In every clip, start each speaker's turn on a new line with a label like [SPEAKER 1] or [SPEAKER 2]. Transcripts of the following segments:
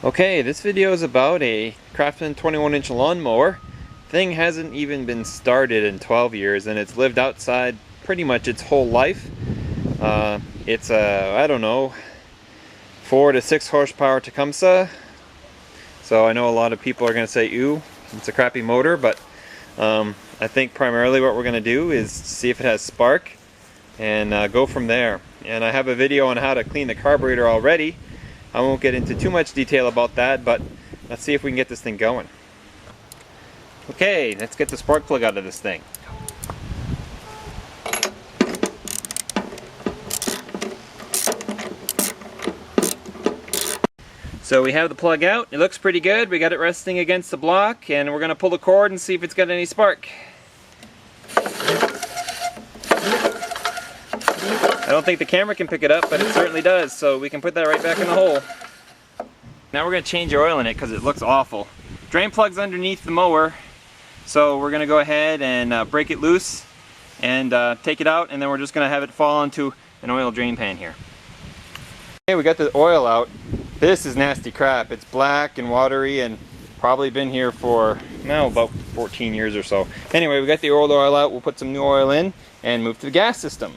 [SPEAKER 1] Okay, this video is about a Craftsman 21-inch lawnmower. Thing hasn't even been started in 12 years and it's lived outside pretty much its whole life. It's a, I don't know, 4 to 6 horsepower Tecumseh. So I know a lot of people are going to say, ew, it's a crappy motor, but I think primarily what we're going to do is see if it has spark and go from there. And I have a video on how to clean the carburetor already. I won't get into too much detail about that, but let's see if we can get this thing going. Okay, let's get the spark plug out of this thing. So we have the plug out. It looks pretty good. We got it resting against the block, and we're going to pull the cord and see if it's got any spark. I don't think the camera can pick it up, but it certainly does, so we can put that right back in the hole. Now we're going to change the oil in it because it looks awful. Drain plug's underneath the mower, so we're going to go ahead and break it loose and take it out, and then we're just going to have it fall into an oil drain pan here. Okay, we got the oil out. This is nasty crap. It's black and watery and probably been here for now about 14 years or so. Anyway, we got the old oil out. We'll put some new oil in and move to the gas system.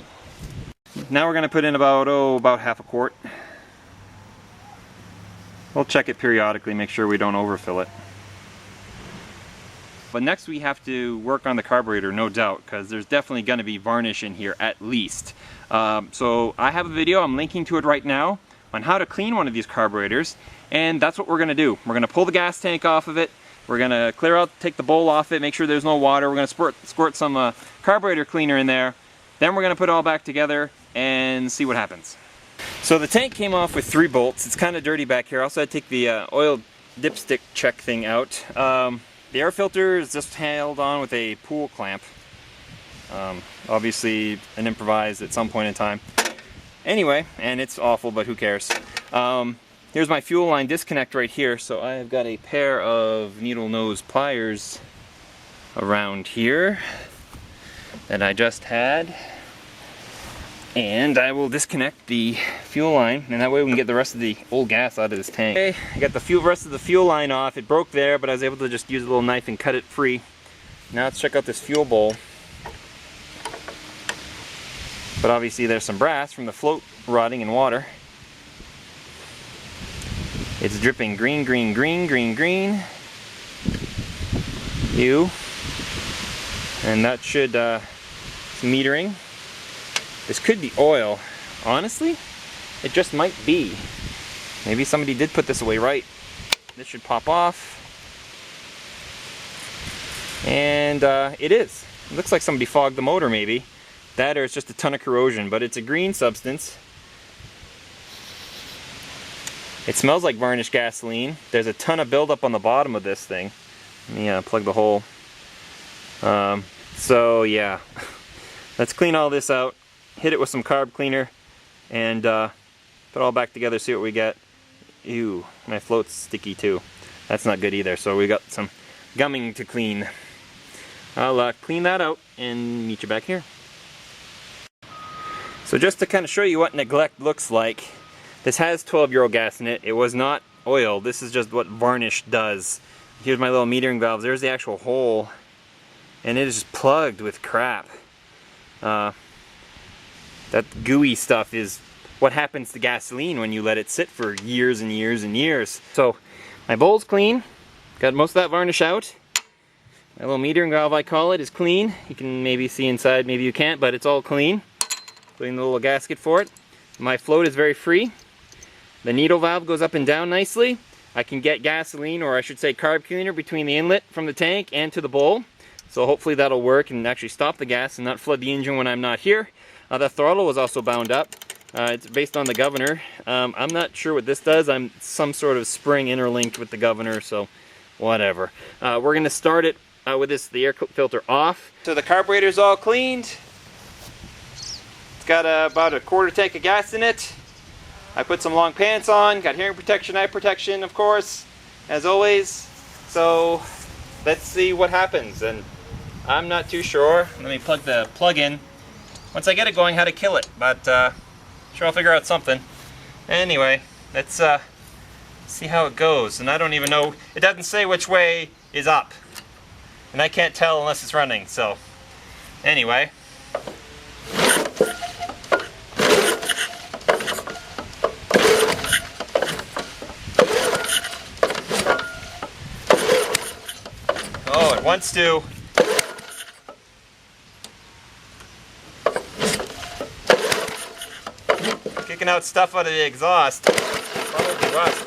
[SPEAKER 1] Now we're going to put in about half a quart. We'll check it periodically, make sure we don't overfill it. But next we have to work on the carburetor, no doubt, because there's definitely going to be varnish in here at least. So I have a video, I'm linking to it right now, on how to clean one of these carburetors, and that's what we're going to do. We're going to pull the gas tank off of it, we're going to clear out, take the bowl off it, make sure there's no water, we're going to squirt some carburetor cleaner in there, then we're going to put it all back together and see what happens. So the tank came off with 3 bolts. It's kind of dirty back here. I also had to take the oil dipstick check thing out. The air filter is just held on with a pool clamp. Obviously an improvised at some point in time. Anyway, and it's awful, but who cares. Here's my fuel line disconnect right here. So I have got a pair of needle nose pliers around here that I just had. And I will disconnect the fuel line, and that way we can get the rest of the old gas out of this tank. Okay, I got the rest of the fuel line off. It broke there, but I was able to just use a little knife and cut it free. Now let's check out this fuel bowl. But obviously there's some brass from the float rotting in water. It's dripping green, green, green, green, green. Ew. And that should, metering. This could be oil. Honestly, it just might be. Maybe somebody did put this away right. This should pop off. And it is. It looks like somebody fogged the motor maybe. That or it's just a ton of corrosion, but it's a green substance. It smells like varnished gasoline. There's a ton of buildup on the bottom of this thing. Let me plug the hole. So yeah, let's clean all this out. Hit it with some carb cleaner and put it all back together, see what we get. Ew, my float's sticky too. That's not good either, so we got some gumming to clean. I'll clean that out and meet you back here. So just to kind of show you what neglect looks like, this has 12-year-old gas in it. It was not oil. This is just what varnish does. Here's my little metering valve. There's the actual hole, and it is just plugged with crap. That gooey stuff is what happens to gasoline when you let it sit for years and years and years. So my bowl's clean, got most of that varnish out. My little metering valve, I call it, is clean. You can maybe see inside, maybe you can't, but it's all clean. Putting the little gasket for it. My float is very free. The needle valve goes up and down nicely. I can get gasoline, or I should say carb cleaner, between the inlet from the tank and to the bowl. So hopefully that'll work and actually stop the gas and not flood the engine when I'm not here. The throttle was also bound up. It's based on the governor. I'm not sure what this does. I'm some sort of spring interlinked with the governor, so whatever. We're going to start it with the air filter off. So the carburetor's all cleaned. It's got about a quarter tank of gas in it. I put some long pants on, got hearing protection, eye protection, of course, as always. So let's see what happens. And I'm not too sure. Let me plug the plug in. Once I get it going, how to kill it, but sure I'll figure out something. Anyway, let's See how it goes. And I don't even know, it doesn't say which way is up. And I can't tell unless it's running, so anyway. Oh, it wants to. Kicking out stuff out of the exhaust. Probably rust.